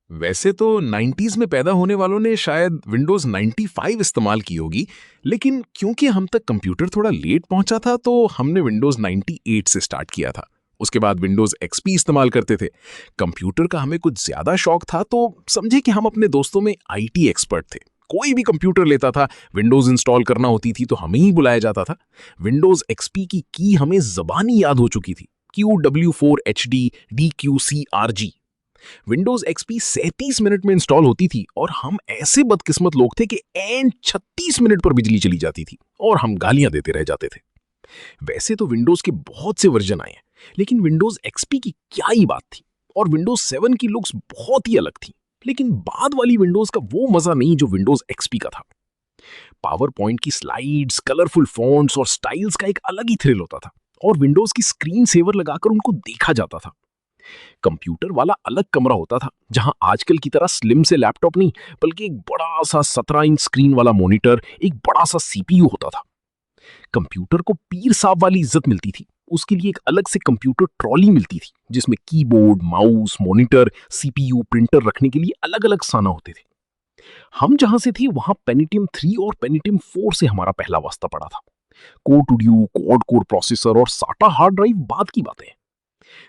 वैसे तो 90s में पैदा होने वालों ने शायद विंडोज 95 इस्तेमाल की होगी, लेकिन क्योंकि हम तक कंप्यूटर थोड़ा लेट पहुंचा था तो हमने विंडोज 98 से स्टार्ट किया था। उसके बाद विंडोज एक्सपी इस्तेमाल करते थे। कंप्यूटर का हमें कुछ ज्यादा शौक था तो समझे कि हम अपने दोस्तों में आईटी एक्सपर्ट थे। कोई भी कंप्यूटर लेता था, विंडोज इंस्टॉल करना होती थी तो हमें ही बुलाया जाता था। विंडोज एक्सपी की हमें जबानी याद हो चुकी थी। QW4HD DQCRG। Windows XP 37 minute में इंस्टॉल होती थी और हम ऐसे बदकिस्मत लोग थे कि एंड 36 मिनट पर बिजली चली जाती थी और हम गालियां देते रह जाते थे। वैसे तो विंडोज के बहुत से वर्जन आए हैं, लेकिन विंडोज एक्सपी की क्या ही बात थी। और विंडोज 7 की लुक्स बहुत ही अलग थी, लेकिन बाद वाली विंडोज का वो मजा नहीं जो विंडोज एक्सपी का था। पावर पॉइंट की स्लाइड्स, कलरफुल फॉन्ट्स और स्टाइल्स का एक अलग ही थ्रिल होता था, और विंडोज की स्क्रीन सेवर लगाकर उनको देखा जाता था। कंप्यूटर वाला अलग कमरा होता था, जहां आजकल की तरह स्लिम से लैपटॉप नहीं, बल्कि एक बड़ा सा 17 इंच स्क्रीन वाला मॉनिटर, एक बड़ा सा सीपीयू होता था। कंप्यूटर को पीर साहब वाली इज्जत मिलती थी। उसके लिए एक अलग से कंप्यूटर ट्रॉली मिलती थी, जिसमें keyboard, mouse, monitor, CPU, printer रखने के लिए अलग अलग साना होते थे। हम जहां से थे वहां पेनिटियम 3 और पेनिटियम 4 से हमारा पहला वास्ता पड़ा था। Core two duo, quad core processor और साटा हार्ड ड्राइव बाद की बातें हैं।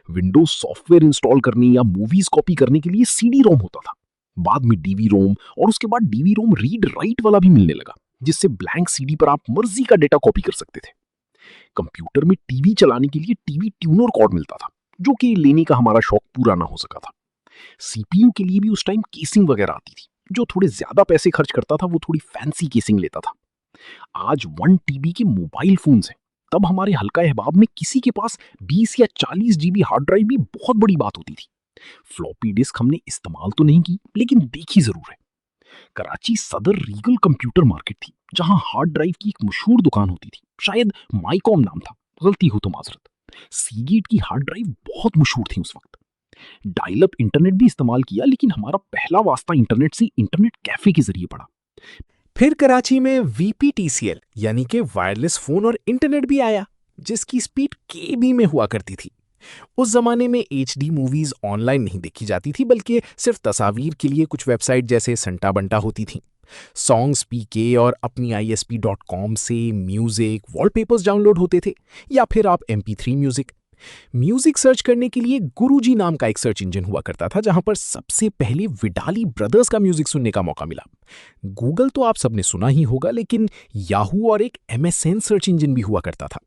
विंडोज सॉफ्टवेयर इंस्टॉल करने या मूवीज कॉपी करने के लिए सीडी रोम होता था। बाद में डीवी रोम, और उसके बाद डीवी रोम रीड राइट वाला भी मिलने लगा, जिससे ब्लैंक सीडी पर आप मर्जी का डेटा कॉपी कर सकते थे। कंप्यूटर में टीवी चलाने के लिए टीवी ट्यूनर कॉर्ड मिलता था, जो कि लेने का हमारा शौक पूरा ना हो सका था। सीपीयू के लिए भी उस टाइम केसिंग वगैरह आती थी। जो थोड़े ज्यादा पैसे खर्च करता था वो थोड़ी फैंसी केसिंग लेता था। आज 1 TB के मोबाइल फोन्स हैं, तब हमारे हल्का अहबाब में किसी के पास 20 या 40 GB हार्ड ड्राइव भी बहुत बड़ी बात होती थी। फ्लॉपी डिस्क हमने इस्तेमाल तो नहीं की, लेकिन देखी जरूर है। कराची सदर रीगल कंप्यूटर मार्केट थी, जहां हार्ड ड्राइव की एक मशहूर दुकान होती थी, शायद माइकॉम नाम था, गलती हो तो माजरत। सीगेट की हार्ड ड्राइव बहुत मशहूर थी उस वक्त। डायल अप इंटरनेट भी इस्तेमाल किया, लेकिन हमारा पहला वास्ता इंटरनेट से इंटरनेट कैफे के जरिए पड़ा। फिर कराची में VPTCL यानी कि वायरलेस फोन और इंटरनेट भी आया, जिसकी स्पीड KB में हुआ करती थी। उस जमाने में HD मूवीज ऑनलाइन नहीं देखी जाती थी, बल्कि सिर्फ तस्वीर के लिए कुछ वेबसाइट जैसे संटा बंटा होती थी। सॉन्ग्स PK और अपनी ISP.com से म्यूजिक वॉलपेपर्स डाउनलोड होते थे, या फिर आप MP3 म्यूजिक। म्यूजिक सर्च करने के लिए गुरुजी नाम का एक सर्च इंजन हुआ करता था, जहां पर सबसे पहले विडाली ब्रदर्स का म्यूजिक सुनने का मौका मिला। गूगल तो आप सबने सुना ही होगा, लेकिन याहू और एक MSN सर्च इंजन भी हुआ करता था।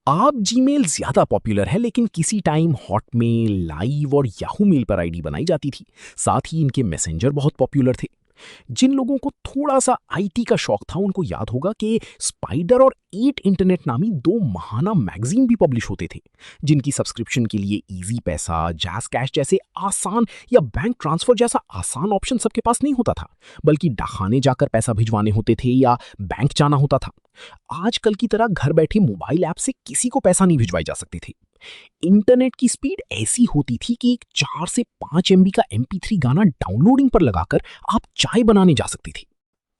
आप जीमेल ज्यादा पॉपुलर है, लेकिन किसी टाइम हॉटमेल, लाइव और याहू मेल पर आईडी बनाई जाती थी। साथ ही इनके मैसेंजर बहुत पॉपुलर थे। जिन लोगों को थोड़ा सा आईटी का शौक था उनको याद होगा कि स्पाइडर और 8 इंटरनेट नामी 2 महाना मैगजीन भी पब्लिश होते थे, जिनकी सब्सक्रिप्शन के लिए इजी पैसा, जैज कैश जैसे आसान या बैंक ट्रांसफर जैसा आसान ऑप्शन सबके पास नहीं होता था, बल्कि डाकखाने जाकर पैसा भिजवाने होते थे या बैंक जाना होता था। आजकल की तरह घर बैठे मोबाइल ऐप से किसी को पैसा नहीं भिजवाई जा सकते थे। इंटरनेट की स्पीड ऐसी होती थी कि एक 4 से 5 MB का MP3 गाना डाउनलोडिंग पर लगाकर आप चाय बनाने जा सकती थी।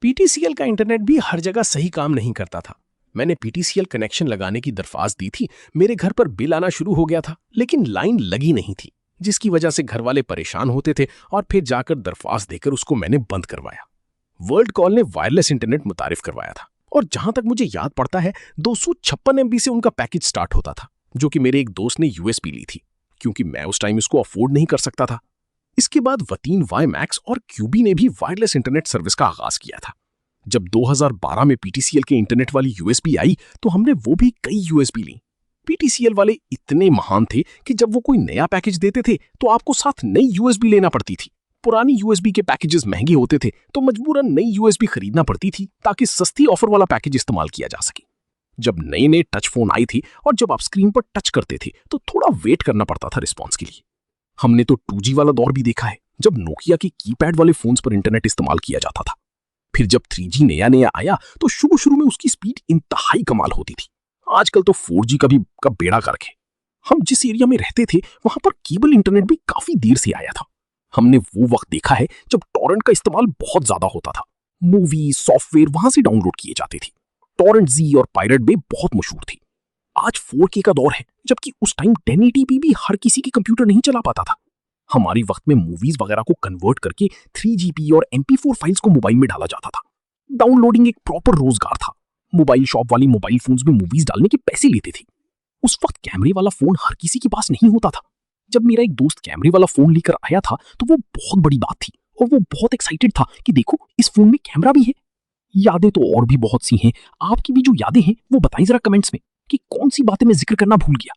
PTCL का इंटरनेट भी हर जगह सही काम नहीं करता था। मैंने PTCL कनेक्शन लगाने की दरख्वास्त दी थी। मेरे घर पर बिल आना शुरू हो गया था, लेकिन लाइन लगी नहीं थी, जिसकी वजह से घर वाले परेशान होते थे, और फिर जाकर दरख्वास्त देकर उसको मैंने बंद करवाया। वर्ल्ड कॉल ने वायरलेस इंटरनेट मुतारिफ करवाया था, और जहां तक मुझे याद पड़ता है 256 MB से उनका पैकेज स्टार्ट होता था, जो कि मेरे एक दोस्त ने USB ली थी, क्योंकि मैं उस टाइम इसको अफोर्ड नहीं कर सकता था। इसके बाद वतीन WiMAX और QB ने भी वायरलेस इंटरनेट सर्विस का आगाज किया था। जब 2012 में PTCL के इंटरनेट वाली USB आई, तो हमने वो भी कई USB ली। PTCL वाले इतने महान थे कि जब वो कोई नया पैकेज देते थे तो आपको साथ नई USB लेना पड़ती थी। पुरानी USB के पैकेजेस महंगे होते थे, तो मजबूरन नई USB खरीदना पड़ती थी ताकि सस्ती ऑफर वाला पैकेज इस्तेमाल किया जा सके। जब नए नए टच फोन आई थी और जब आप स्क्रीन पर टच करते थे तो थोड़ा वेट करना पड़ता था रिस्पॉन्स के लिए। हमने तो 2G वाला दौर भी देखा है, जब नोकिया के कीपैड वाले फोन्स पर इंटरनेट इस्तेमाल किया जाता था। फिर जब 3G नया नया आया तो शुरू में उसकी स्पीड इंतहाई कमाल होती थी। आजकल तो 4G का बेड़ा गर्क है। हम जिस एरिया में रहते थे वहां पर केबल इंटरनेट भी काफी देर से आया था। हमने वो वक्त देखा है जब टॉरेंट का इस्तेमाल बहुत ज्यादा होता था। मूवी, सॉफ्टवेयर वहां से डाउनलोड किए जाते थे। टॉरेंट Z और पायरेट बे बहुत मशहूर थी। आज 4K का दौर है, जबकि उस टाइम 1080p भी हर किसी के कंप्यूटर नहीं चला पाता था। हमारी वक्त में मूवीज वगैरह को कन्वर्ट करके 3GP और MP4 फाइल्स को मोबाइल में डाला जाता था। डाउनलोडिंग एक प्रॉपर रोजगार था। मोबाइल शॉप वाली मोबाइल फोन्स में मूवीज डालने के पैसे लेते थे। उस वक्त कैमरे वाला फोन हर किसी के पास नहीं होता था। जब मेरा एक दोस्त कैमरे वाला फोन लेकर आया था तो वो बहुत बड़ी बात थी और वो बहुत एक्साइटेड था कि देखो इस फोन में कैमरा भी है। यादें तो और भी बहुत सी हैं। आपकी भी जो यादें हैं वो बताइए जरा कमेंट्स में कि कौन सी बातें मैं जिक्र करना भूल गया।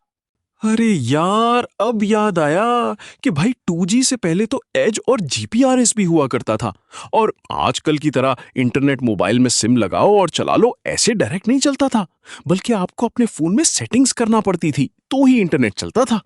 अरे यार, अब याद आया कि भाई 2G से पहले तो एज और GPRS भी हुआ करता था और आजकल की तरह इंटरनेट मोबाइल में सिम लगाओ और चला लो ऐसे डायरेक्ट नहीं चलता था, बल्कि आपको अपने फोन में सेटिंग्स करना पड़ती थी तो ही इंटरनेट चलता था।